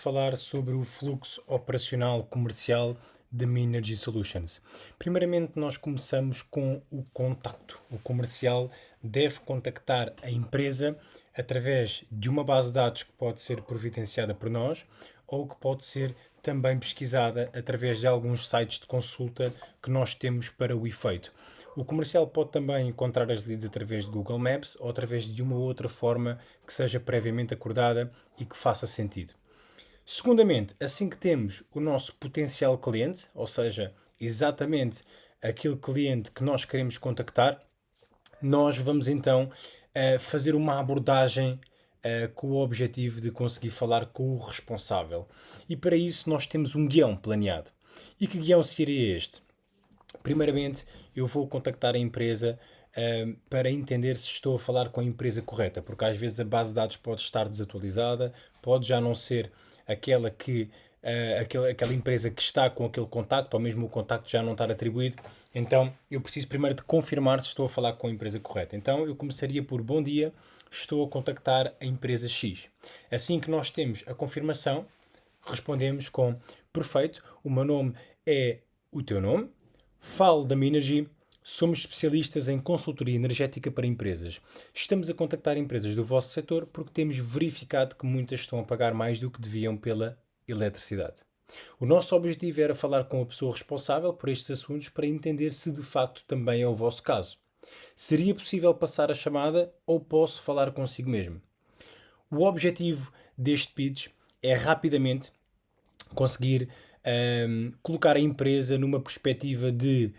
Falar sobre o fluxo operacional comercial da Minergy Solutions. Primeiramente, nós começamos com o contacto. O comercial deve contactar a empresa através de uma base de dados que pode ser providenciada por nós ou que pode ser também pesquisada através de alguns sites de consulta que nós temos para o efeito. O comercial pode também encontrar as leads através de Google Maps ou através de uma outra forma que seja previamente acordada e que faça sentido. Segundamente, assim que temos o nosso potencial cliente, ou seja, exatamente aquele cliente que nós queremos contactar, nós vamos então fazer uma abordagem com o objetivo de conseguir falar com o responsável. E para isso nós temos um guião planeado. E que guião seria este? Primeiramente, eu vou contactar a empresa para entender se estou a falar com a empresa correta, porque às vezes a base de dados pode estar desatualizada, pode já não ser aquela que aquela empresa que está com aquele contacto, ou mesmo o contacto já não estar atribuído. Então eu preciso primeiro de confirmar se estou a falar com a empresa correta. Então eu começaria por: bom dia, estou a contactar a empresa X. Assim que nós temos a confirmação, respondemos com: perfeito, o meu nome é o teu nome, falo da Minergy, somos especialistas em consultoria energética para empresas. Estamos a contactar empresas do vosso setor porque temos verificado que muitas estão a pagar mais do que deviam pela eletricidade. O nosso objetivo era falar com a pessoa responsável por estes assuntos para entender se de facto também é o vosso caso. Seria possível passar a chamada ou posso falar consigo mesmo? O objetivo deste pitch é rapidamente conseguir colocar a empresa numa perspectiva de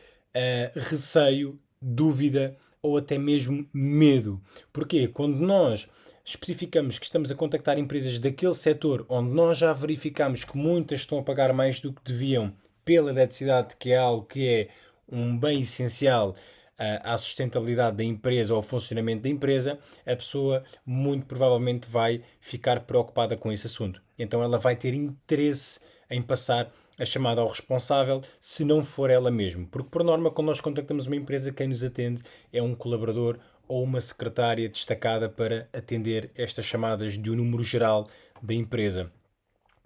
receio, dúvida ou até mesmo medo. Porquê? Quando nós especificamos que estamos a contactar empresas daquele setor onde nós já verificamos que muitas estão a pagar mais do que deviam pela eletricidade, que é algo que é um bem essencial à sustentabilidade da empresa ou ao funcionamento da empresa, a pessoa muito provavelmente vai ficar preocupada com esse assunto. Então ela vai ter interesse em passar a chamada ao responsável, se não for ela mesma. Porque, por norma, quando nós contactamos uma empresa, quem nos atende é um colaborador ou uma secretária destacada para atender estas chamadas de um número geral da empresa.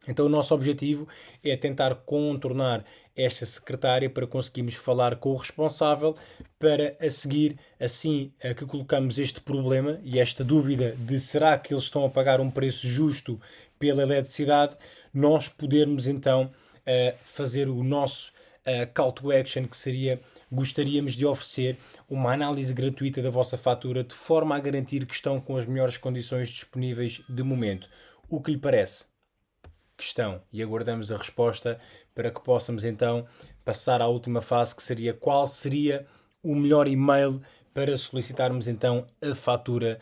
Então o nosso objetivo é tentar contornar esta secretária para conseguirmos falar com o responsável para a seguir, assim que colocamos este problema e esta dúvida de será que eles estão a pagar um preço justo pela eletricidade, nós podermos então fazer o nosso call to action, que seria: gostaríamos de oferecer uma análise gratuita da vossa fatura de forma a garantir que estão com as melhores condições disponíveis de momento. O que lhe parece? Questão, e aguardamos a resposta para que possamos então passar à última fase, que seria: qual seria o melhor e-mail para solicitarmos então a fatura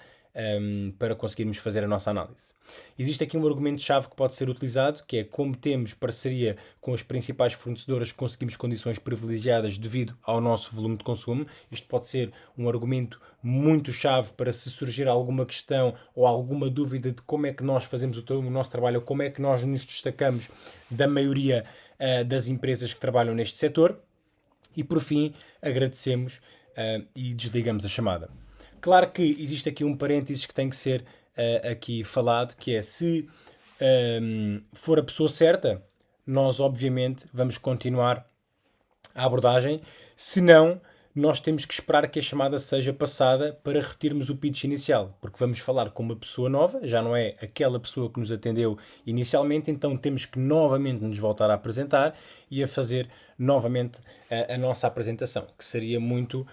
para conseguirmos fazer a nossa análise. Existe aqui um argumento-chave que pode ser utilizado, que é: como temos parceria com as principais fornecedoras, conseguimos condições privilegiadas devido ao nosso volume de consumo. Isto pode ser um argumento muito chave para, se surgir alguma questão ou alguma dúvida de como é que nós fazemos o nosso trabalho, ou como é que nós nos destacamos da maioria das empresas que trabalham neste setor. E por fim, agradecemos e desligamos a chamada. Claro que existe aqui um parênteses que tem que ser aqui falado, que é: se for a pessoa certa, nós obviamente vamos continuar a abordagem. Se não, nós temos que esperar que a chamada seja passada para repetirmos o pitch inicial, porque vamos falar com uma pessoa nova, já não é aquela pessoa que nos atendeu inicialmente, então temos que novamente nos voltar a apresentar e a fazer novamente a nossa apresentação, que seria muito: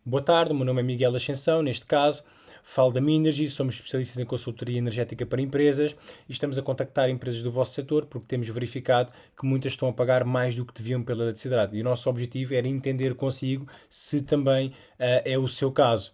boa tarde, o meu nome é Miguel Ascensão, neste caso, falo da Minergy, somos especialistas em consultoria energética para empresas e estamos a contactar empresas do vosso setor porque temos verificado que muitas estão a pagar mais do que deviam pela eletricidade. E o nosso objetivo era entender consigo se também é o seu caso.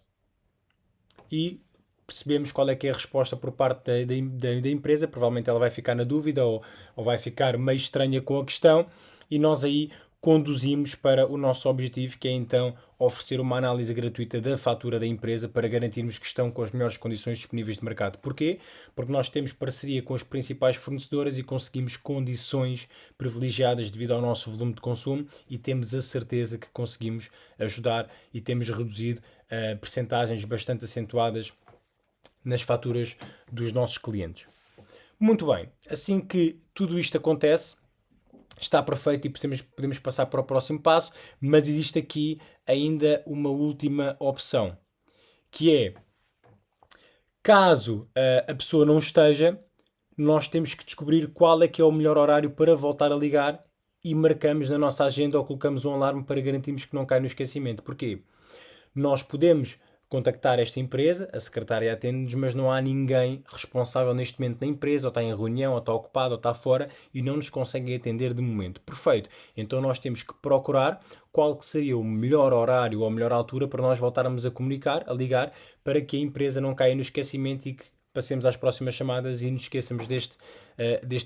E percebemos qual é que é a resposta por parte da empresa. Provavelmente ela vai ficar na dúvida ou vai ficar meio estranha com a questão, e nós aí conduzimos para o nosso objetivo, que é então oferecer uma análise gratuita da fatura da empresa para garantirmos que estão com as melhores condições disponíveis de mercado. Porquê? Porque nós temos parceria com as principais fornecedoras e conseguimos condições privilegiadas devido ao nosso volume de consumo, e temos a certeza que conseguimos ajudar e temos reduzido percentagens bastante acentuadas nas faturas dos nossos clientes. Muito bem, assim que tudo isto acontece, está perfeito e podemos passar para o próximo passo, mas existe aqui ainda uma última opção, que é, caso a pessoa não esteja, nós temos que descobrir qual é que é o melhor horário para voltar a ligar e marcamos na nossa agenda ou colocamos um alarme para garantirmos que não cai no esquecimento. Porquê? Nós podemos contactar esta empresa, a secretária atende-nos, mas não há ninguém responsável neste momento na empresa, ou está em reunião, ou está ocupado, ou está fora, e não nos conseguem atender de momento. Perfeito. Então nós temos que procurar qual que seria o melhor horário ou a melhor altura para nós voltarmos a comunicar, a ligar, para que a empresa não caia no esquecimento e que passemos às próximas chamadas e nos esqueçamos deste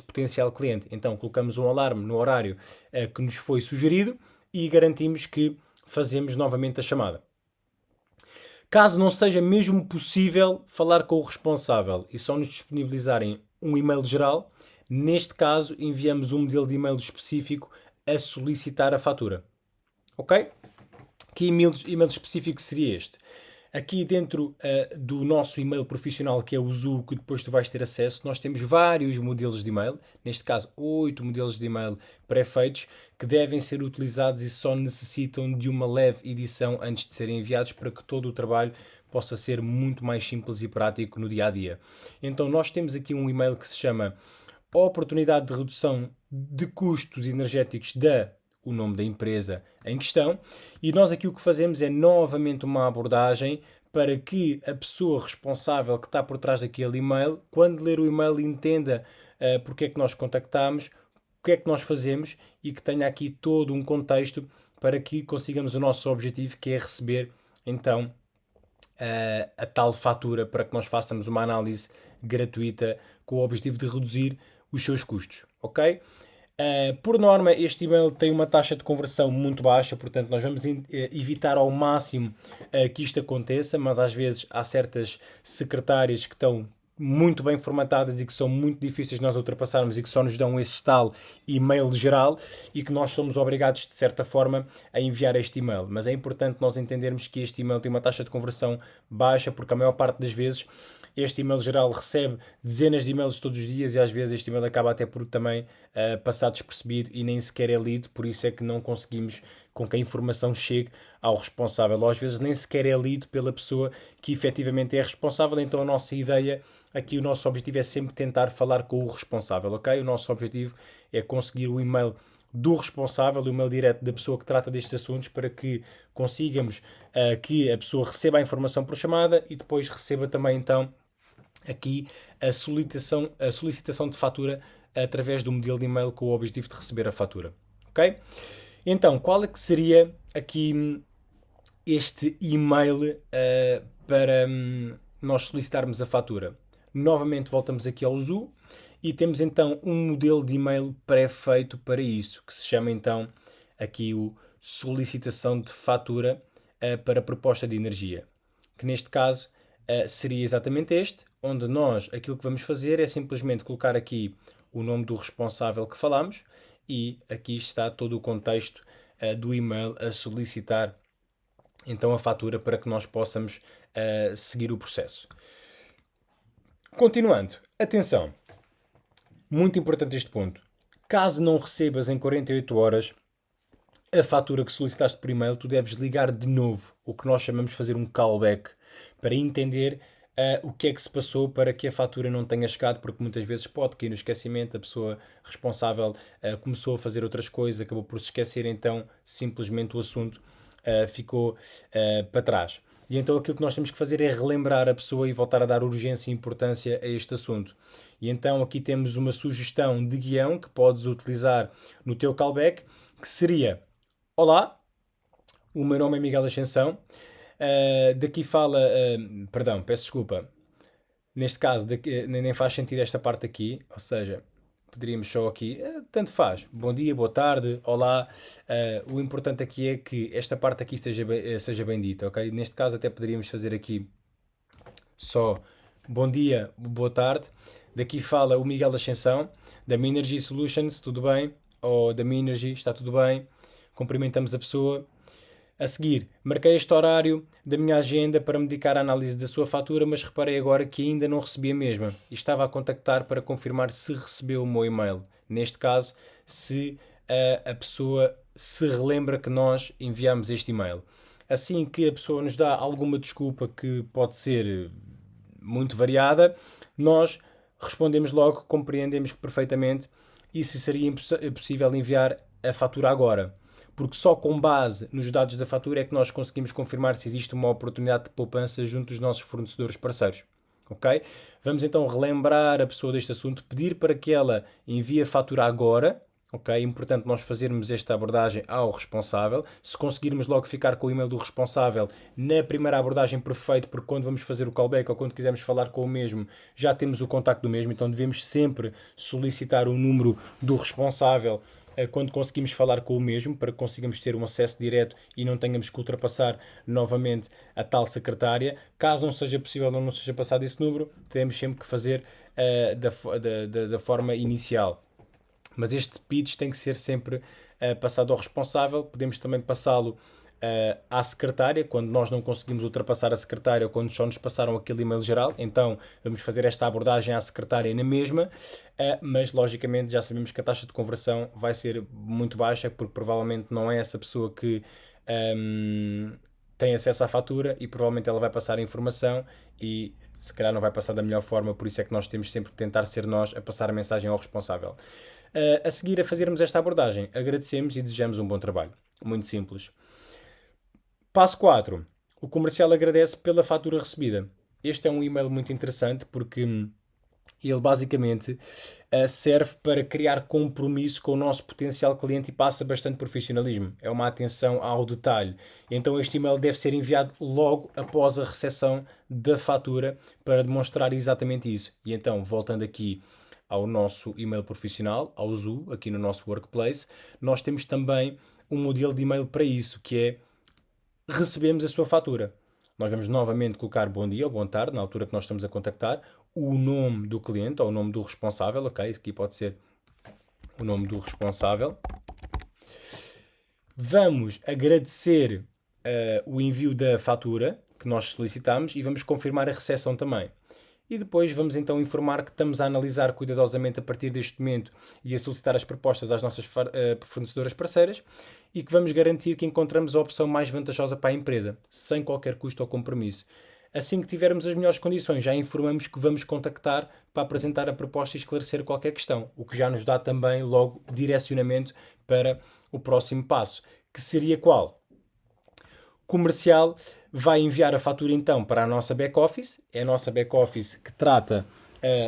potencial cliente. Então colocamos um alarme no horário que nos foi sugerido e garantimos que fazemos novamente a chamada. Caso não seja mesmo possível falar com o responsável e só nos disponibilizarem um e-mail geral, neste caso enviamos um modelo de e-mail específico a solicitar a fatura. Ok? Que e-mail específico seria este? Aqui dentro do nosso e-mail profissional, que é o Zoom, que depois tu vais ter acesso, nós temos vários modelos de e-mail, neste caso 8 modelos de e-mail pré-feitos, que devem ser utilizados e só necessitam de uma leve edição antes de serem enviados para que todo o trabalho possa ser muito mais simples e prático no dia a dia. Então nós temos aqui um e-mail que se chama Oportunidade de Redução de Custos Energéticos o nome da empresa em questão, e nós aqui o que fazemos é novamente uma abordagem para que a pessoa responsável que está por trás daquele e-mail, quando ler o e-mail, entenda porque é que nós contactamos, o que é que nós fazemos e que tenha aqui todo um contexto para que consigamos o nosso objetivo, que é receber então a tal fatura para que nós façamos uma análise gratuita com o objetivo de reduzir os seus custos, ok? Por norma, este e-mail tem uma taxa de conversão muito baixa, portanto, nós vamos evitar ao máximo que isto aconteça, mas às vezes há certas secretárias que estão muito bem formatadas e que são muito difíceis de nós ultrapassarmos e que só nos dão esse tal e-mail geral e que nós somos obrigados, de certa forma, a enviar este e-mail. Mas é importante nós entendermos que este e-mail tem uma taxa de conversão baixa, porque a maior parte das vezes este e-mail geral recebe dezenas de e-mails todos os dias e às vezes este e-mail acaba até por também passar despercebido e nem sequer é lido, por isso é que não conseguimos com que a informação chegue ao responsável. Ou às vezes nem sequer é lido pela pessoa que efetivamente é responsável, então a nossa ideia aqui, o nosso objetivo é sempre tentar falar com o responsável, ok? O nosso objetivo é conseguir o e-mail do responsável, o e-mail direto da pessoa que trata destes assuntos, para que consigamos que a pessoa receba a informação por chamada e depois receba também então aqui a solicitação de fatura através do modelo de e-mail com o objetivo de receber a fatura. Ok? Então, qual é que seria aqui este e-mail para nós solicitarmos a fatura? Novamente voltamos aqui ao Zoom e temos então um modelo de e-mail pré-feito para isso, que se chama então aqui o solicitação de fatura para proposta de energia, que neste caso seria exatamente este, onde nós aquilo que vamos fazer é simplesmente colocar aqui o nome do responsável que falamos e aqui está todo o contexto do e-mail a solicitar então a fatura para que nós possamos seguir o processo. Continuando, atenção, muito importante este ponto. Caso não recebas em 48 horas a fatura que solicitaste por e-mail, tu deves ligar de novo, o que nós chamamos de fazer um callback, para entender o que é que se passou para que a fatura não tenha chegado, porque muitas vezes pode cair no esquecimento, a pessoa responsável começou a fazer outras coisas, acabou por se esquecer, então simplesmente o assunto ficou para trás. E então aquilo que nós temos que fazer é relembrar a pessoa e voltar a dar urgência e importância a este assunto. E então aqui temos uma sugestão de guião que podes utilizar no teu callback, que seria: olá, o meu nome é Miguel Ascensão, daqui fala, perdão, peço desculpa, neste caso nem faz sentido esta parte aqui, ou seja, poderíamos só aqui, tanto faz, bom dia, boa tarde, olá, o importante aqui é que esta parte aqui seja bem dita, ok? Neste caso até poderíamos fazer aqui só bom dia, boa tarde, daqui fala o Miguel Ascensão, da Minergy Solutions, tudo bem? Ou da Minergy, está tudo bem? Cumprimentamos a pessoa. A seguir, marquei este horário da minha agenda para me dedicar à análise da sua fatura, mas reparei agora que ainda não recebi a mesma e estava a contactar para confirmar se recebeu o meu e-mail. Neste caso, se a pessoa se relembra que nós enviamos este e-mail. Assim que a pessoa nos dá alguma desculpa que pode ser muito variada, nós respondemos logo, compreendemos perfeitamente e se seria possível enviar a fatura agora. Porque só com base nos dados da fatura é que nós conseguimos confirmar se existe uma oportunidade de poupança junto dos nossos fornecedores parceiros. Ok? Vamos então relembrar a pessoa deste assunto, pedir para que ela envie a fatura agora. Ok? É importante nós fazermos esta abordagem ao responsável. Se conseguirmos logo ficar com o e-mail do responsável na primeira abordagem, perfeito, porque quando vamos fazer o callback ou quando quisermos falar com o mesmo, já temos o contacto do mesmo, então devemos sempre solicitar o número do responsável quando conseguimos falar com o mesmo, para que consigamos ter um acesso direto e não tenhamos que ultrapassar novamente a tal secretária. Caso não seja possível ou não seja passado esse número, teremos sempre que fazer da forma inicial. Mas este pitch tem que ser sempre passado ao responsável. Podemos também passá-lo à secretária, quando nós não conseguimos ultrapassar a secretária ou quando só nos passaram aquele e-mail geral. Então vamos fazer esta abordagem à secretária na mesma, mas logicamente já sabemos que a taxa de conversão vai ser muito baixa, porque provavelmente não é essa pessoa que tem acesso à fatura e provavelmente ela vai passar a informação e se calhar não vai passar da melhor forma, por isso é que nós temos sempre que tentar ser nós a passar a mensagem ao responsável. A seguir a fazermos esta abordagem, agradecemos e desejamos um bom trabalho. Muito simples. Passo 4. O comercial agradece pela fatura recebida. Este é um e-mail muito interessante porque ele basicamente serve para criar compromisso com o nosso potencial cliente e passa bastante profissionalismo. É uma atenção ao detalhe. Então este e-mail deve ser enviado logo após a recepção da fatura para demonstrar exatamente isso. E então, voltando aqui ao nosso e-mail profissional, ao Zoo, aqui no nosso Workplace, nós temos também um modelo de e-mail para isso, que é recebemos a sua fatura. Nós vamos novamente colocar bom dia ou boa tarde, na altura que nós estamos a contactar, o nome do cliente ou o nome do responsável, ok? Isso aqui pode ser o nome do responsável. Vamos agradecer o envio da fatura que nós solicitamos e vamos confirmar a recepção também. E depois vamos então informar que estamos a analisar cuidadosamente a partir deste momento e a solicitar as propostas às nossas fornecedoras parceiras e que vamos garantir que encontramos a opção mais vantajosa para a empresa, sem qualquer custo ou compromisso. Assim que tivermos as melhores condições, já informamos que vamos contactar para apresentar a proposta e esclarecer qualquer questão, o que já nos dá também logo direcionamento para o próximo passo, que seria qual? Comercial vai enviar a fatura então para a nossa back-office. É a nossa back-office que trata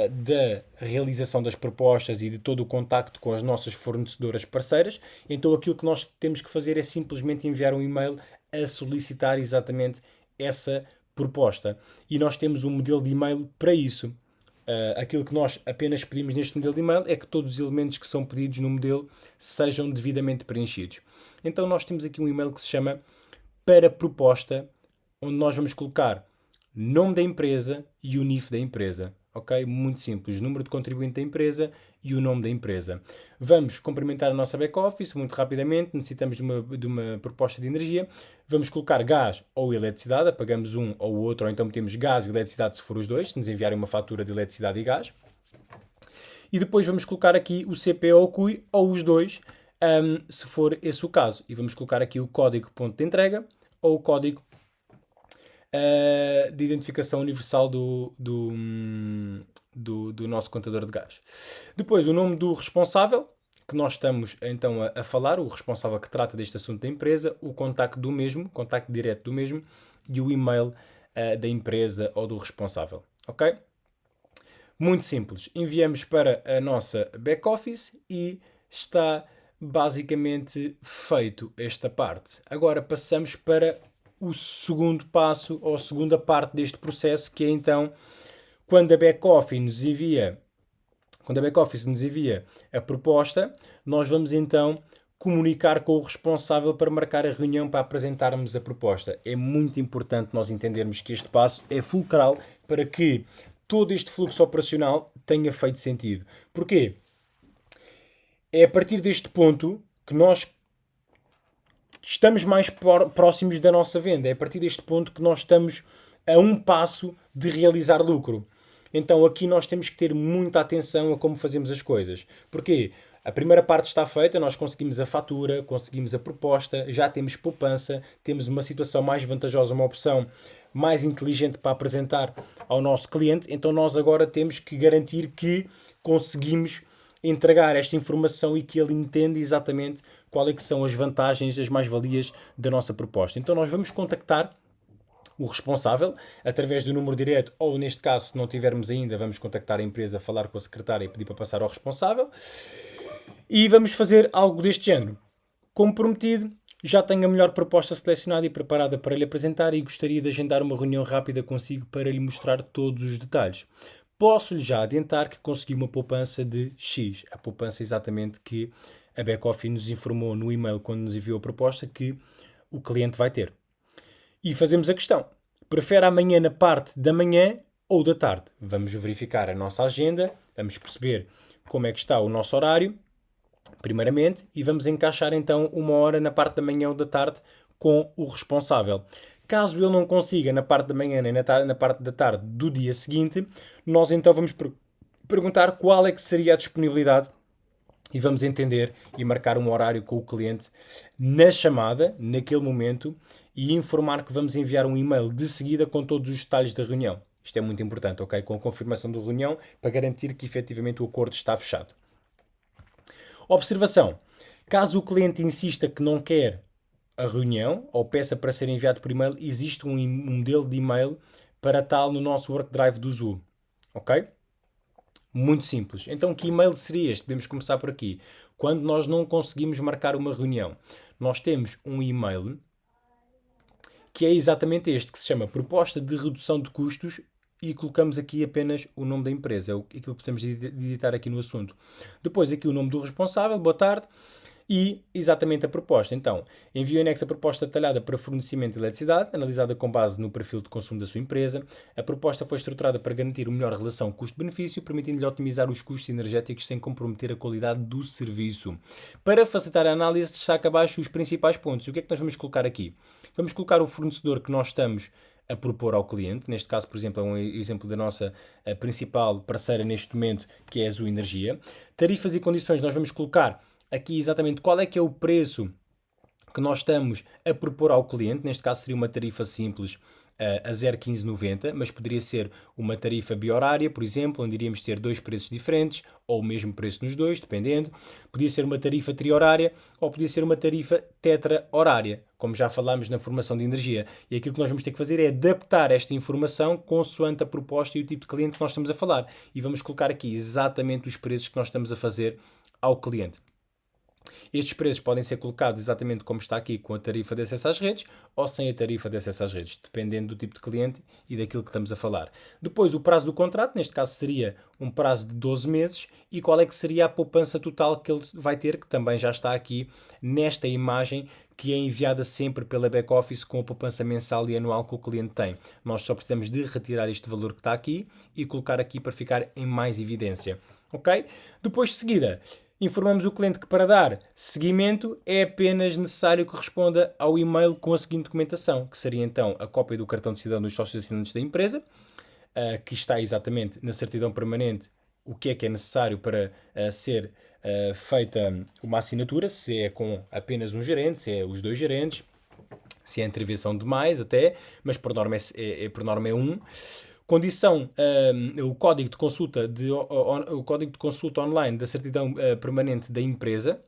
da realização das propostas e de todo o contacto com as nossas fornecedoras parceiras. Então aquilo que nós temos que fazer é simplesmente enviar um e-mail a solicitar exatamente essa proposta. E nós temos um modelo de e-mail para isso. Aquilo que nós apenas pedimos neste modelo de e-mail é que todos os elementos que são pedidos no modelo sejam devidamente preenchidos. Então nós temos aqui um e-mail que se chama para proposta, onde nós vamos colocar nome da empresa e o NIF da empresa. Ok? Muito simples. Número de contribuinte da empresa e o nome da empresa. Vamos cumprimentar a nossa back-office muito rapidamente. Necessitamos de uma proposta de energia. Vamos colocar gás ou eletricidade. Apagamos um ou o outro, ou então metemos gás e eletricidade se for os dois, se nos enviarem uma fatura de eletricidade e gás. E depois vamos colocar aqui o CP ou o CUI ou os dois, se for esse o caso. E vamos colocar aqui o código ponto de entrega ou o código de identificação universal do nosso contador de gás. Depois o nome do responsável, que nós estamos então a falar, o responsável que trata deste assunto da empresa, o contacto do mesmo, contacto direto do mesmo e o e-mail da empresa ou do responsável. Ok? Muito simples. Enviamos para a nossa back-office e está basicamente feito esta parte. Agora passamos para o segundo passo, ou a segunda parte deste processo, que é então quando a back-office nos envia a proposta, nós vamos então comunicar com o responsável para marcar a reunião para apresentarmos a proposta. É muito importante nós entendermos que este passo é fulcral para que todo este fluxo operacional tenha feito sentido. Porquê? É a partir deste ponto que nós estamos mais próximos da nossa venda. É a partir deste ponto que nós estamos a um passo de realizar lucro. Então aqui nós temos que ter muita atenção a como fazemos as coisas. Porquê? A primeira parte está feita, nós conseguimos a fatura, conseguimos a proposta, já temos poupança, temos uma situação mais vantajosa, uma opção mais inteligente para apresentar ao nosso cliente. Então nós agora temos que garantir que conseguimos entregar esta informação e que ele entenda exatamente qual é que são as vantagens, as mais-valias da nossa proposta. Então nós vamos contactar o responsável através do número direto, ou neste caso, se não tivermos ainda, vamos contactar a empresa, falar com a secretária e pedir para passar ao responsável. E vamos fazer algo deste género. Como prometido, já tenho a melhor proposta selecionada e preparada para lhe apresentar e gostaria de agendar uma reunião rápida consigo para lhe mostrar todos os detalhes. Posso-lhe já adiantar que consegui uma poupança de X. A poupança exatamente que a back-office nos informou no e-mail quando nos enviou a proposta que o cliente vai ter. E fazemos a questão. Prefere amanhã na parte da manhã ou da tarde? Vamos verificar a nossa agenda, vamos perceber como é que está o nosso horário, primeiramente, e vamos encaixar então uma hora na parte da manhã ou da tarde com o responsável. Caso ele não consiga na parte da manhã nem na parte da tarde do dia seguinte, nós então vamos perguntar qual é que seria a disponibilidade e vamos entender e marcar um horário com o cliente na chamada, naquele momento, e informar que vamos enviar um e-mail de seguida com todos os detalhes da reunião. Isto é muito importante, ok? Com a confirmação da reunião, para garantir que efetivamente o acordo está fechado. Observação. Caso o cliente insista que não quer a reunião ou peça para ser enviado por e-mail, existe um modelo de e-mail para tal no nosso WorkDrive do Zoom. Ok? Muito simples. Então, que e-mail seria este? Podemos começar por aqui. Quando nós não conseguimos marcar uma reunião, nós temos um e-mail que é exatamente este, que se chama Proposta de Redução de Custos, e colocamos aqui apenas o nome da empresa, é aquilo que precisamos de editar aqui no assunto. Depois aqui o nome do responsável, boa tarde, e exatamente a proposta. Então, envio em anexo a proposta detalhada para fornecimento de eletricidade, analisada com base no perfil de consumo da sua empresa. A proposta foi estruturada para garantir uma melhor relação custo-benefício, permitindo-lhe otimizar os custos energéticos sem comprometer a qualidade do serviço. Para facilitar a análise, destaca abaixo os principais pontos. E o que é que nós vamos colocar aqui? Vamos colocar o fornecedor que nós estamos a propor ao cliente. Neste caso, por exemplo, é um exemplo da nossa principal parceira neste momento, que é a Azul Energia. Tarifas e condições, nós vamos colocar aqui exatamente qual é que é o preço que nós estamos a propor ao cliente. Neste caso seria uma tarifa simples a 0,1590, mas poderia ser uma tarifa bi-horária, por exemplo, onde iríamos ter dois preços diferentes, ou o mesmo preço nos dois, dependendo. Podia ser uma tarifa tri-horária, ou podia ser uma tarifa tetra-horária, como já falámos na formação de energia. E aquilo que nós vamos ter que fazer é adaptar esta informação consoante a proposta e o tipo de cliente que nós estamos a falar. E vamos colocar aqui exatamente os preços que nós estamos a fazer ao cliente. Estes preços podem ser colocados exatamente como está aqui, com a tarifa de acesso às redes ou sem a tarifa de acesso às redes, dependendo do tipo de cliente e daquilo que estamos a falar. Depois, o prazo do contrato, neste caso seria um prazo de 12 meses, e qual é que seria a poupança total que ele vai ter, que também já está aqui nesta imagem, que é enviada sempre pela back-office com a poupança mensal e anual que o cliente tem. Nós só precisamos de retirar este valor que está aqui e colocar aqui para ficar em mais evidência. Ok? Depois de seguida, informamos o cliente que para dar seguimento é apenas necessário que responda ao e-mail com a seguinte documentação, que seria então a cópia do cartão de cidadão dos sócios assinantes da empresa, que está exatamente na certidão permanente o que é necessário para ser feita uma assinatura, se é com apenas um gerente, se é os dois gerentes, se é intervenção de mais até, mas por norma é um. Condição, o código de consulta online da certidão permanente da empresa,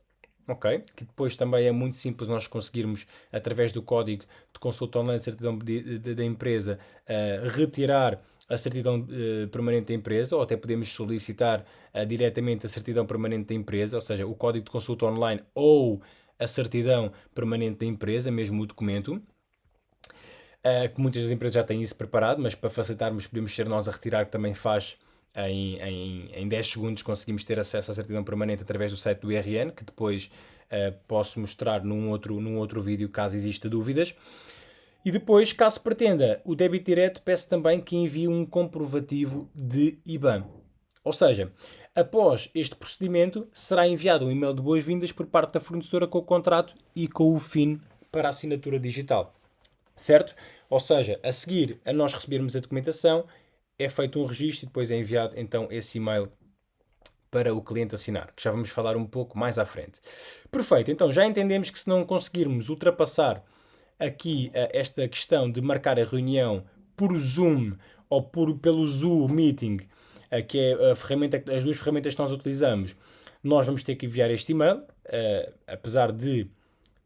ok? Que depois também é muito simples nós conseguirmos, através do código de consulta online da certidão da empresa, retirar a certidão permanente da empresa, ou até podemos solicitar diretamente a certidão permanente da empresa, ou seja, o código de consulta online ou a certidão permanente da empresa, mesmo o documento. Que muitas das empresas já têm isso preparado, mas para facilitarmos podemos ser nós a retirar, que também faz em 10 segundos. Conseguimos ter acesso à certidão permanente através do site do IRN, que depois posso mostrar num outro vídeo caso exista dúvidas. E depois, caso pretenda o débito direto, peço também que envie um comprovativo de IBAN. Ou seja, após este procedimento será enviado um e-mail de boas-vindas por parte da fornecedora com o contrato e com o FIN para a assinatura digital, certo? Ou seja, a seguir a nós recebermos a documentação, é feito um registro e depois é enviado então esse e-mail para o cliente assinar, que já vamos falar um pouco mais à frente. Perfeito, então já entendemos que se não conseguirmos ultrapassar aqui esta questão de marcar a reunião por Zoom ou pelo Zoom Meeting, que é a ferramenta, as duas ferramentas que nós utilizamos, nós vamos ter que enviar este e-mail, apesar de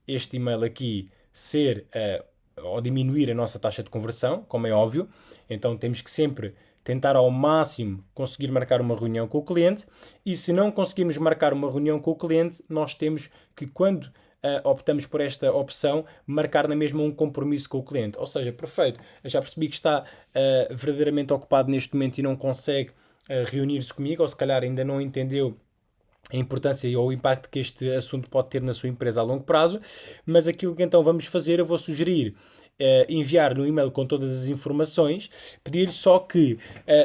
este e-mail aqui ser ou diminuir a nossa taxa de conversão, como é óbvio, então temos que sempre tentar ao máximo conseguir marcar uma reunião com o cliente e se não conseguirmos marcar uma reunião com o cliente, nós temos que quando optamos por esta opção, marcar na mesma um compromisso com o cliente. Ou seja, perfeito, eu já percebi que está verdadeiramente ocupado neste momento e não consegue reunir-se comigo, ou se calhar ainda não entendeu a importância ou o impacto que este assunto pode ter na sua empresa a longo prazo, mas aquilo que então vamos fazer, eu vou sugerir enviar no e-mail com todas as informações, pedir-lhe só que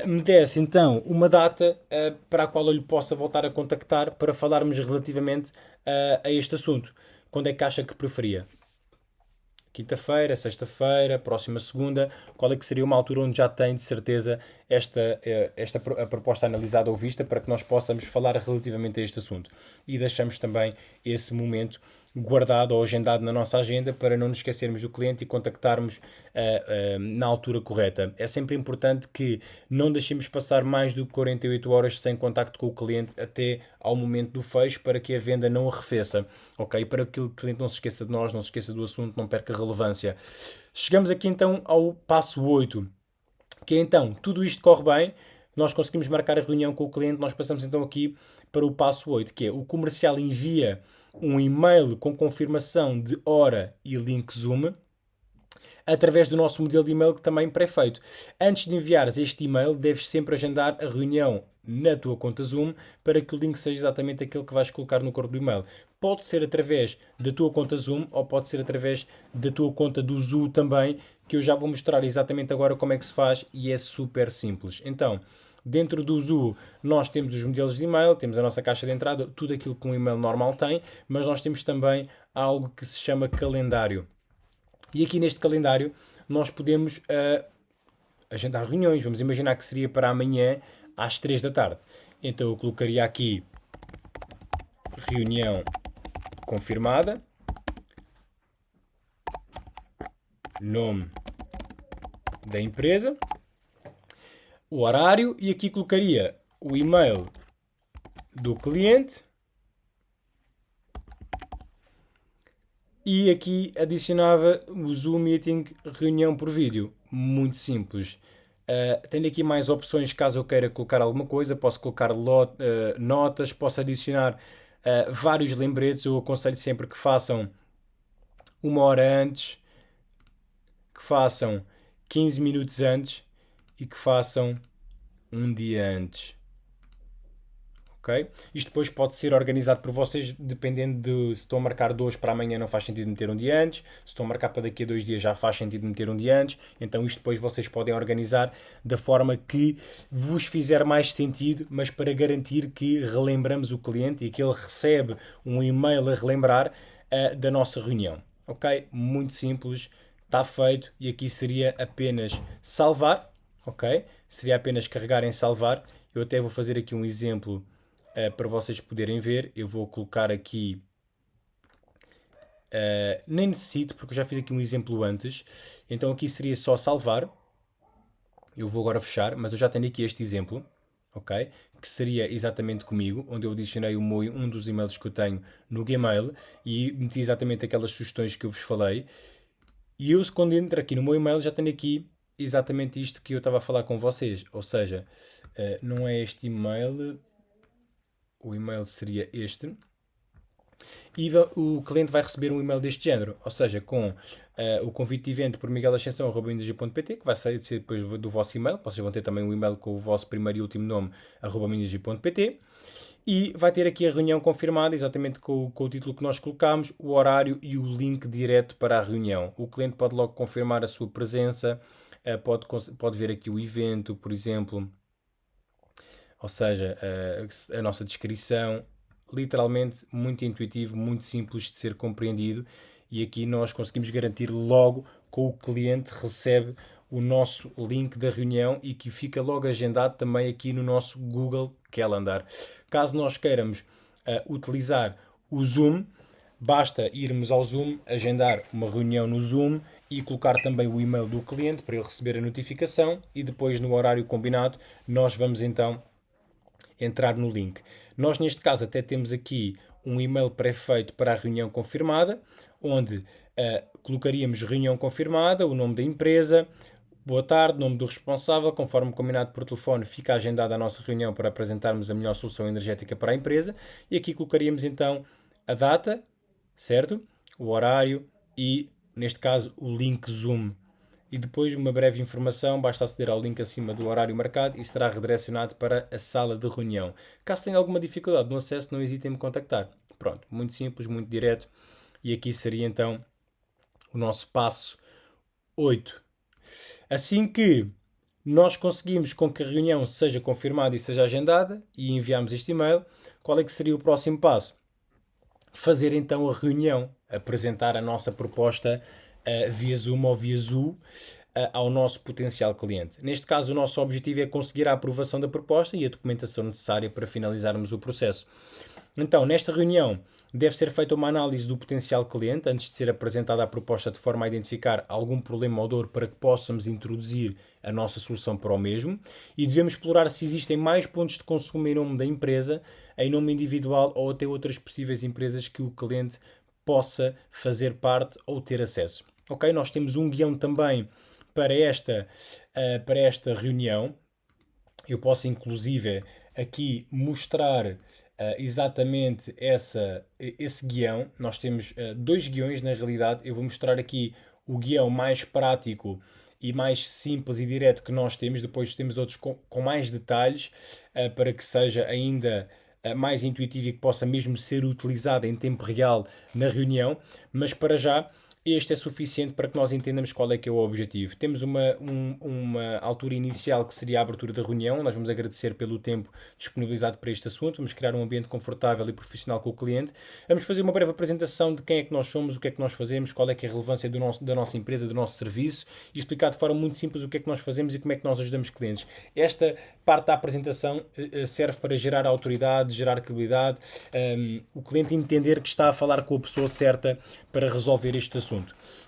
me desse então uma data para a qual eu lhe possa voltar a contactar para falarmos relativamente a este assunto. Quando é que acha que preferia? Quinta-feira, sexta-feira, próxima segunda, qual é que seria uma altura onde já tem de certeza a proposta analisada ou vista para que nós possamos falar relativamente a este assunto. E deixamos também esse momento guardado ou agendado na nossa agenda para não nos esquecermos do cliente e contactarmos na altura correta. É sempre importante que não deixemos passar mais do que 48 horas sem contacto com o cliente até ao momento do fecho para que a venda não arrefeça, ok? Para que o cliente não se esqueça de nós, não se esqueça do assunto, não perca relevância. Chegamos aqui então ao passo 8, que é então, tudo isto corre bem, nós conseguimos marcar a reunião com o cliente, nós passamos então aqui para o passo 8, que é o comercial envia um e-mail com confirmação de hora e link Zoom, através do nosso modelo de e-mail que também é pré-feito. Antes de enviares este e-mail, deves sempre agendar a reunião na tua conta Zoom para que o link seja exatamente aquele que vais colocar no corpo do e-mail. Pode ser através da tua conta Zoom ou pode ser através da tua conta do Zoom também, que eu já vou mostrar exatamente agora como é que se faz e é super simples. Então, dentro do Zoom nós temos os modelos de e-mail, temos a nossa caixa de entrada, tudo aquilo que um e-mail normal tem, mas nós temos também algo que se chama calendário. E aqui neste calendário nós podemos agendar reuniões. Vamos imaginar que seria para amanhã às 3 da tarde. Então eu colocaria aqui reunião confirmada, nome da empresa, o horário e aqui colocaria o e-mail do cliente e aqui adicionava o Zoom Meeting reunião por vídeo. Muito simples. Tenho aqui mais opções caso eu queira colocar alguma coisa. Posso colocar notas, posso adicionar vários lembretes. Eu aconselho sempre que façam uma hora antes, que façam 15 minutos antes e que façam um dia antes. Okay? Isto depois pode ser organizado por vocês, dependendo de se estão a marcar de hoje para amanhã não faz sentido meter um dia antes, se estão a marcar para daqui a 2 dias já faz sentido meter um dia antes, então isto depois vocês podem organizar da forma que vos fizer mais sentido, mas para garantir que relembramos o cliente e que ele recebe um e-mail a relembrar da nossa reunião. Ok? Muito simples, está feito e aqui seria apenas salvar, ok? Seria apenas carregar em salvar. Eu até vou fazer aqui um exemplo para vocês poderem ver. Eu vou colocar aqui nem necessito porque eu já fiz aqui um exemplo antes, então aqui seria só salvar. Eu vou agora fechar, mas eu já tenho aqui este exemplo, ok? Que seria exatamente comigo, onde eu adicionei um dos e-mails que eu tenho no Gmail e meti exatamente aquelas sugestões que eu vos falei. E eu, quando entro aqui no meu e-mail, já tenho aqui exatamente isto que eu estava a falar com vocês, ou seja, não é este e-mail. O e-mail seria este. E o cliente vai receber um e-mail deste género, ou seja, com o convite de evento por miguelascensão@minergy.pt, que vai sair depois do vosso e-mail. Vocês vão ter também um e-mail com o vosso primeiro e último nome, @minergy.pt. E vai ter aqui a reunião confirmada, exatamente com o título que nós colocámos, o horário e o link direto para a reunião. O cliente pode logo confirmar a sua presença, pode ver aqui o evento, por exemplo, ou seja, a nossa descrição, literalmente muito intuitivo, muito simples de ser compreendido e aqui nós conseguimos garantir logo que o cliente recebe o nosso link da reunião e que fica logo agendado também aqui no nosso Google Calendar. Caso nós queiramos utilizar o Zoom, basta irmos ao Zoom, agendar uma reunião no Zoom e colocar também o e-mail do cliente para ele receber a notificação e depois no horário combinado nós vamos então entrar no link. Nós neste caso até temos aqui um e-mail pré-feito para a reunião confirmada, onde colocaríamos reunião confirmada, o nome da empresa, boa tarde, nome do responsável, conforme combinado por telefone, fica agendada a nossa reunião para apresentarmos a melhor solução energética para a empresa e aqui colocaríamos então a data, certo? O horário e, neste caso, o link Zoom. E depois uma breve informação, basta aceder ao link acima do horário marcado e será redirecionado para a sala de reunião. Caso tenha alguma dificuldade no acesso, não hesitem em me contactar. Pronto, muito simples, muito direto. E aqui seria então o nosso passo 8. Assim que nós conseguimos com que a reunião seja confirmada e seja agendada e enviamos este e-mail, qual é que seria o próximo passo? Fazer então a reunião, apresentar a nossa proposta via Zoom ou via Zoom ao nosso potencial cliente. Neste caso, o nosso objetivo é conseguir a aprovação da proposta e a documentação necessária para finalizarmos o processo. Então, nesta reunião, deve ser feita uma análise do potencial cliente antes de ser apresentada a proposta de forma a identificar algum problema ou dor para que possamos introduzir a nossa solução para o mesmo e devemos explorar se existem mais pontos de consumo em nome da empresa, em nome individual ou até outras possíveis empresas que o cliente possa fazer parte ou ter acesso. Ok? Nós temos um guião também para esta reunião. Eu posso inclusive aqui mostrar exatamente esse guião. Nós temos dois guiões na realidade. Eu vou mostrar aqui o guião mais prático e mais simples e direto que nós temos. Depois temos outros com mais detalhes para que seja ainda mais intuitivo e que possa mesmo ser utilizado em tempo real na reunião. Mas para já este é suficiente para que nós entendamos qual é que é o objetivo. Temos uma altura inicial que seria a abertura da reunião. Nós vamos agradecer pelo tempo disponibilizado para este assunto. Vamos criar um ambiente confortável e profissional com o cliente. Vamos fazer uma breve apresentação de quem é que nós somos, o que é que nós fazemos, qual é que é a relevância da nossa empresa, do nosso serviço e explicar de forma muito simples o que é que nós fazemos e como é que nós ajudamos clientes. Esta parte da apresentação serve para gerar autoridade, gerar credibilidade, o cliente entender que está a falar com a pessoa certa para resolver este assunto.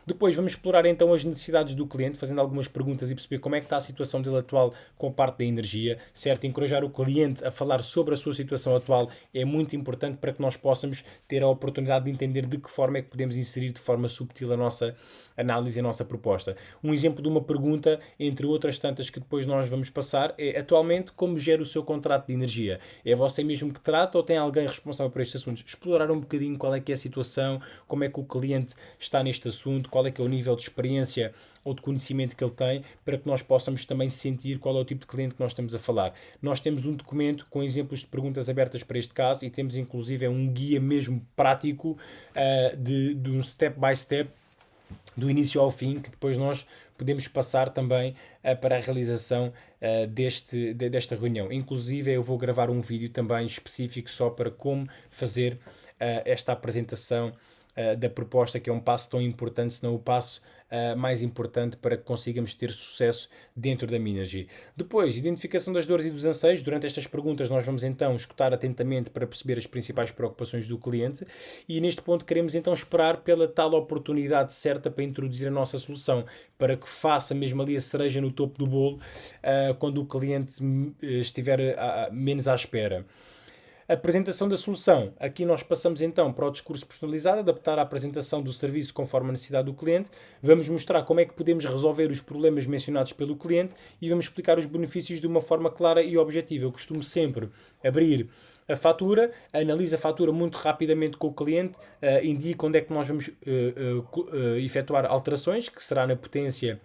Depois vamos explorar então as necessidades do cliente, fazendo algumas perguntas e perceber como é que está a situação dele atual com a parte da energia, certo? Encorajar o cliente a falar sobre a sua situação atual é muito importante para que nós possamos ter a oportunidade de entender de que forma é que podemos inserir de forma subtil a nossa análise e a nossa proposta. Um exemplo de uma pergunta, entre outras tantas que depois nós vamos passar, é atualmente como gera o seu contrato de energia? É você mesmo que trata ou tem alguém responsável por estes assuntos? Explorar um bocadinho qual é que é a situação, como é que o cliente está neste assunto, qual é que é o nível de experiência ou de conhecimento que ele tem, para que nós possamos também sentir qual é o tipo de cliente que nós estamos a falar. Nós temos um documento com exemplos de perguntas abertas para este caso e temos inclusive um guia mesmo prático de um step by step do início ao fim, que depois nós podemos passar também para a realização desta reunião. Inclusive eu vou gravar um vídeo também específico só para como fazer esta apresentação da proposta, que é um passo tão importante, se não o passo mais importante para que consigamos ter sucesso dentro da Minergy. Depois, identificação das dores e dos anseios. Durante estas perguntas nós vamos então escutar atentamente para perceber as principais preocupações do cliente e neste ponto queremos então esperar pela tal oportunidade certa para introduzir a nossa solução, para que faça mesmo ali a cereja no topo do bolo quando o cliente estiver menos à espera. Apresentação da solução. Aqui nós passamos então para o discurso personalizado, adaptar a apresentação do serviço conforme a necessidade do cliente. Vamos mostrar como é que podemos resolver os problemas mencionados pelo cliente e vamos explicar os benefícios de uma forma clara e objetiva. Eu costumo sempre abrir a fatura, analiso a fatura muito rapidamente com o cliente, indico onde é que nós vamos efetuar alterações, que será na potência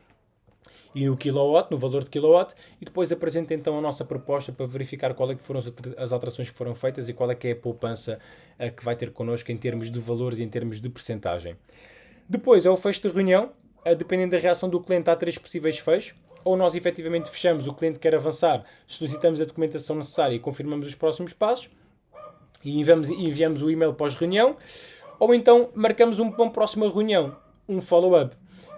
e no kilowatt, no valor de kilowatt, e depois apresenta então a nossa proposta para verificar qual é que foram as alterações que foram feitas e qual é que é a poupança que vai ter connosco em termos de valores e em termos de percentagem. Depois é o fecho de reunião. Dependendo da reação do cliente, há 3 possíveis fechos. Ou nós efetivamente fechamos, o cliente quer avançar, solicitamos a documentação necessária e confirmamos os próximos passos e enviamos o e-mail pós-reunião. Ou então marcamos uma próxima reunião, um follow-up.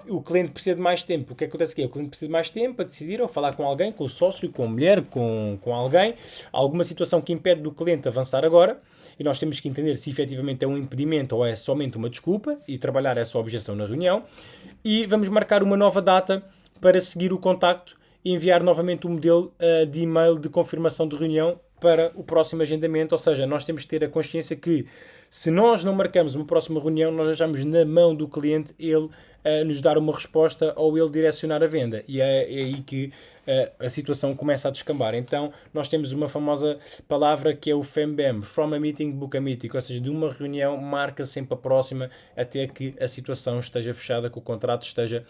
O cliente precisa de mais tempo. O que acontece aqui? O cliente precisa de mais tempo para decidir ou falar com alguém, com o sócio, com a mulher, com alguém. Alguma situação que impede do cliente avançar agora. E nós temos que entender se efetivamente é um impedimento ou é somente uma desculpa e trabalhar essa objeção na reunião. E vamos marcar uma nova data para seguir o contacto e enviar novamente o modelo de e-mail de confirmação de reunião para o próximo agendamento. Ou seja, nós temos que ter a consciência que se nós não marcamos uma próxima reunião, nós deixamos na mão do cliente ele nos dar uma resposta ou ele direcionar a venda. E é aí que a situação começa a descambar. Então, nós temos uma famosa palavra que é o FEMBEM, From a Meeting, Book a Meeting. Ou seja, de uma reunião, marca sempre a próxima até que a situação esteja fechada, que o contrato esteja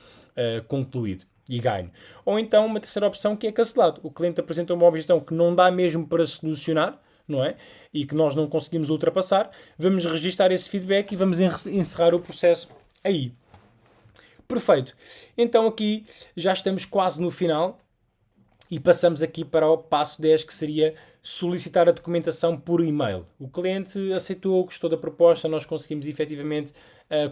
concluído e ganho. Ou então uma terceira opção que é cancelado. O cliente apresenta uma objeção que não dá mesmo para solucionar, não é? E que nós não conseguimos ultrapassar. Vamos registar esse feedback e vamos encerrar o processo aí. Perfeito. Então aqui já estamos quase no final e passamos aqui para o passo 10, que seria solicitar a documentação por e-mail. O cliente aceitou, gostou da proposta, nós conseguimos efetivamente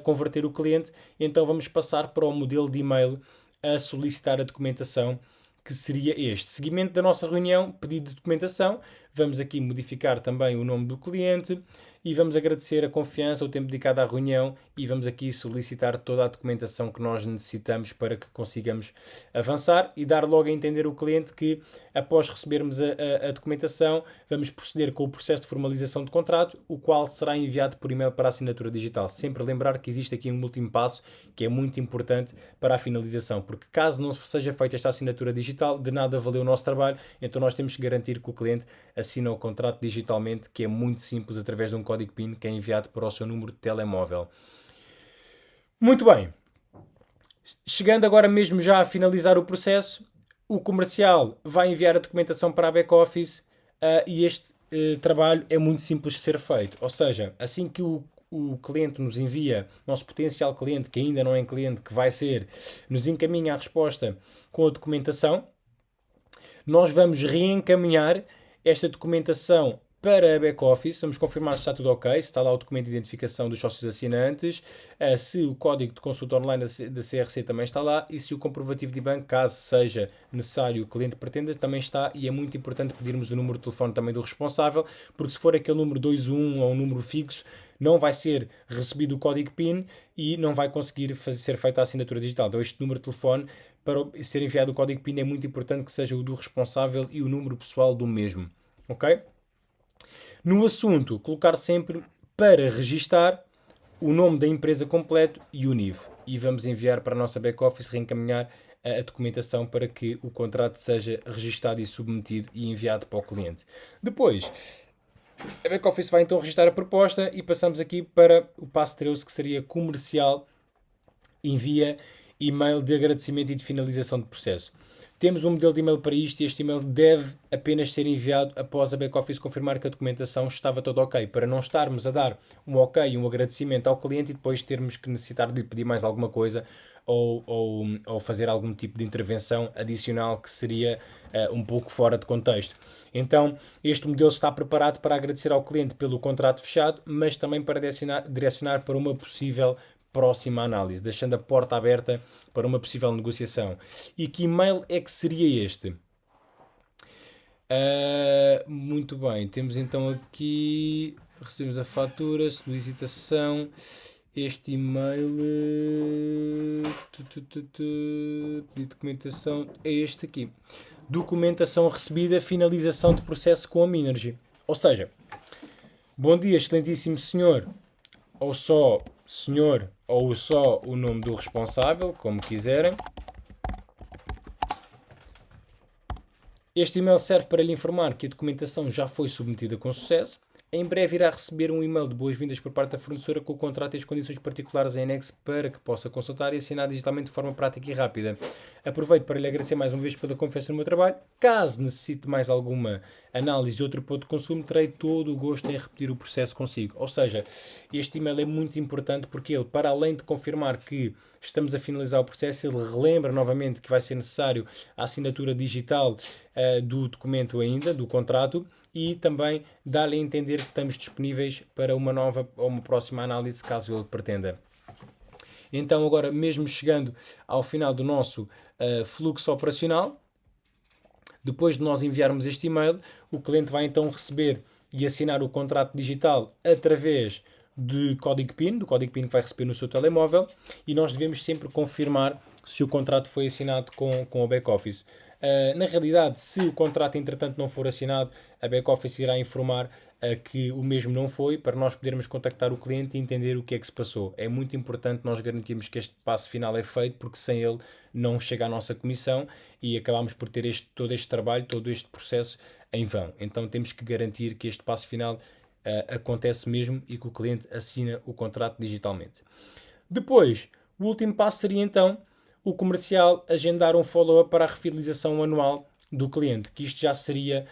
converter o cliente, então vamos passar para o modelo de e-mail a solicitar a documentação, que seria este. Seguimento da nossa reunião, pedido de documentação. Vamos aqui modificar também o nome do cliente e vamos agradecer a confiança, o tempo dedicado à reunião e vamos aqui solicitar toda a documentação que nós necessitamos para que consigamos avançar e dar logo a entender o cliente que, após recebermos a documentação, vamos proceder com o processo de formalização de contrato, o qual será enviado por e-mail para a assinatura digital. Sempre lembrar que existe aqui um último passo que é muito importante para a finalização, porque caso não seja feita esta assinatura digital, de nada valeu o nosso trabalho, então nós temos que garantir que o cliente assina o contrato digitalmente, que é muito simples, através de um código PIN que é enviado para o seu número de telemóvel. Muito bem. Chegando agora mesmo já a finalizar o processo, o comercial vai enviar a documentação para a back-office e este trabalho é muito simples de ser feito. Ou seja, assim que o cliente nos envia, nosso potencial cliente, que ainda não é cliente, que vai ser, nos encaminha a resposta com a documentação, nós vamos reencaminhar esta documentação para a back-office, vamos confirmar se está tudo ok, se está lá o documento de identificação dos sócios assinantes, se o código de consulta online da CRC também está lá e se o comprovativo de banco, caso seja necessário o cliente pretenda, também está. E é muito importante pedirmos o número de telefone também do responsável, porque se for aquele número 21 ou um número fixo, não vai ser recebido o código PIN e não vai conseguir ser feita a assinatura digital. Então este número de telefone, para ser enviado o código PIN, é muito importante que seja o do responsável e o número pessoal do mesmo. Ok? No assunto, colocar sempre para registar o nome da empresa completo e o NIF. E vamos enviar para a nossa back-office, reencaminhar a documentação para que o contrato seja registado e submetido e enviado para o cliente. Depois, a back-office vai então registrar a proposta e passamos aqui para o passo 13, que seria comercial, envia e-mail de agradecimento e de finalização de processo. Temos um modelo de e-mail para isto e este e-mail deve apenas ser enviado após a back-office confirmar que a documentação estava toda ok, para não estarmos a dar um ok e um agradecimento ao cliente e depois termos que necessitar de lhe pedir mais alguma coisa ou fazer algum tipo de intervenção adicional que seria um pouco fora de contexto. Então, este modelo está preparado para agradecer ao cliente pelo contrato fechado, mas também para direcionar para uma possível próxima análise, deixando a porta aberta para uma possível negociação. E que e-mail é que seria este? Muito bem, temos então aqui, recebemos a fatura, solicitação, este e-mail de documentação é este aqui. Documentação recebida, finalização de processo com a Minergy. Ou seja, bom dia, excelentíssimo senhor, ou só senhor, ou só o nome do responsável, como quiserem. Este e-mail serve para lhe informar que a documentação já foi submetida com sucesso. Em breve irá receber um e-mail de boas-vindas por parte da fornecedora com o contrato e as condições particulares em anexo para que possa consultar e assinar digitalmente de forma prática e rápida. Aproveito para lhe agradecer mais uma vez pela confiança no meu trabalho. Caso necessite mais alguma análise de outro ponto de consumo, terei todo o gosto em repetir o processo consigo. Ou seja, este e-mail é muito importante porque ele, para além de confirmar que estamos a finalizar o processo, ele relembra novamente que vai ser necessário a assinatura digital do documento ainda, do contrato, e também dá-lhe a entender que estamos disponíveis para uma nova ou uma próxima análise, caso ele pretenda. Então, agora mesmo chegando ao final do nosso fluxo operacional, depois de nós enviarmos este e-mail, o cliente vai então receber e assinar o contrato digital através do código PIN que vai receber no seu telemóvel, e nós devemos sempre confirmar se o contrato foi assinado com o back-office. Na realidade, se o contrato entretanto não for assinado, a back-office irá informar que o mesmo não foi, para nós podermos contactar o cliente e entender o que é que se passou. É muito importante nós garantirmos que este passo final é feito, porque sem ele não chega à nossa comissão e acabamos por ter todo este trabalho, todo este processo em vão. Então temos que garantir que este passo final acontece mesmo e que o cliente assina o contrato digitalmente. Depois, o último passo seria então o comercial agendar um follow-up para a refidelização anual do cliente, que isto já seria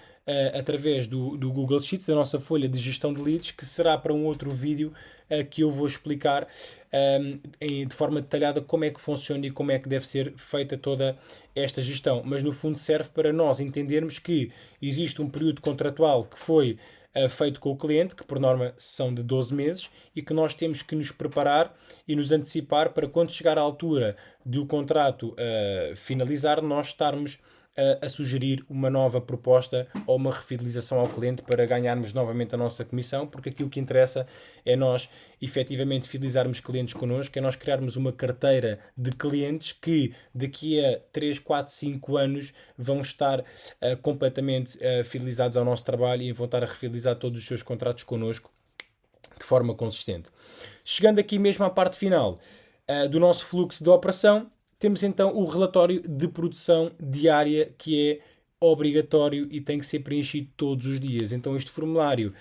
através do Google Sheets, da nossa folha de gestão de leads, que será para um outro vídeo que eu vou explicar de forma detalhada como é que funciona e como é que deve ser feita toda esta gestão. Mas no fundo serve para nós entendermos que existe um período contratual que foi feito com o cliente, que por norma são de 12 meses, e que nós temos que nos preparar e nos antecipar para quando chegar à altura do contrato finalizar, nós estarmos a sugerir uma nova proposta ou uma refidelização ao cliente para ganharmos novamente a nossa comissão, porque aqui o que interessa é nós efetivamente fidelizarmos clientes connosco, é nós criarmos uma carteira de clientes que daqui a 3, 4, 5 anos vão estar completamente fidelizados ao nosso trabalho e vão estar a refidelizar todos os seus contratos connosco de forma consistente. Chegando aqui mesmo à parte final do nosso fluxo de operação, temos então o relatório de produção diária, que é obrigatório e tem que ser preenchido todos os dias. Então este formulário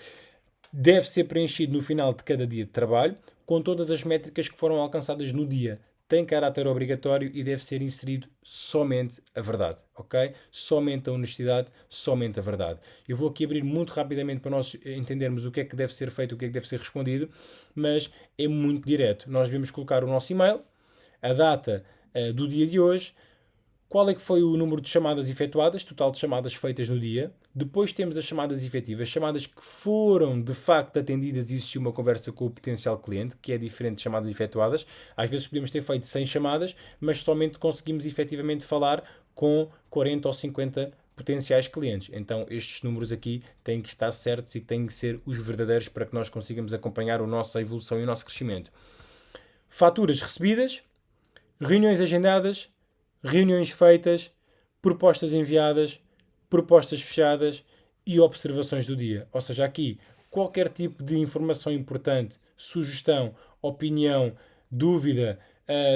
deve ser preenchido no final de cada dia de trabalho, com todas as métricas que foram alcançadas no dia. Tem caráter obrigatório e deve ser inserido somente a verdade, ok? Somente a honestidade, somente a verdade. Eu vou aqui abrir muito rapidamente para nós entendermos o que é que deve ser feito, o que é que deve ser respondido, mas é muito direto. Nós devemos colocar o nosso e-mail, a data do dia de hoje, qual é que foi o número de chamadas efetuadas, total de chamadas feitas no dia. Depois temos as chamadas efetivas, chamadas que foram de facto atendidas e existiu uma conversa com o potencial cliente, que é diferente de chamadas efetuadas. Às vezes podemos ter feito 100 chamadas, mas somente conseguimos efetivamente falar com 40 ou 50 potenciais clientes. Então estes números aqui têm que estar certos e têm que ser os verdadeiros para que nós consigamos acompanhar a nossa evolução e o nosso crescimento. Faturas recebidas, reuniões agendadas, reuniões feitas, propostas enviadas, propostas fechadas e observações do dia. Ou seja, aqui qualquer tipo de informação importante, sugestão, opinião, dúvida,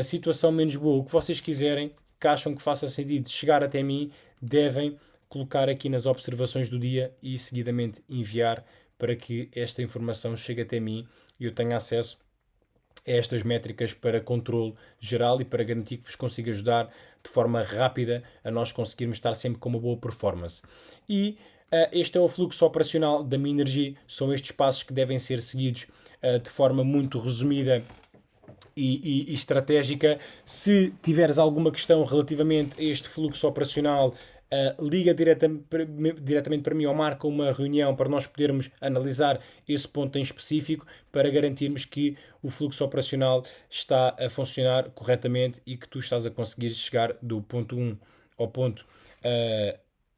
situação menos boa, o que vocês quiserem, que acham que faça sentido chegar até mim, devem colocar aqui nas observações do dia e seguidamente enviar para que esta informação chegue até mim e eu tenha acesso estas métricas para controle geral e para garantir que vos consiga ajudar de forma rápida a nós conseguirmos estar sempre com uma boa performance. E este é o fluxo operacional da Minergy, são estes passos que devem ser seguidos de forma muito resumida e estratégica. Se tiveres alguma questão relativamente a este fluxo operacional, liga diretamente para mim ou marca uma reunião para nós podermos analisar esse ponto em específico para garantirmos que o fluxo operacional está a funcionar corretamente e que tu estás a conseguir chegar do ponto 1 ao ponto,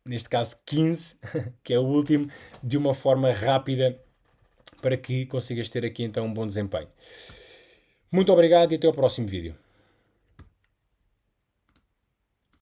neste caso 15, que é o último, de uma forma rápida para que consigas ter aqui então um bom desempenho. Muito obrigado e até ao próximo vídeo.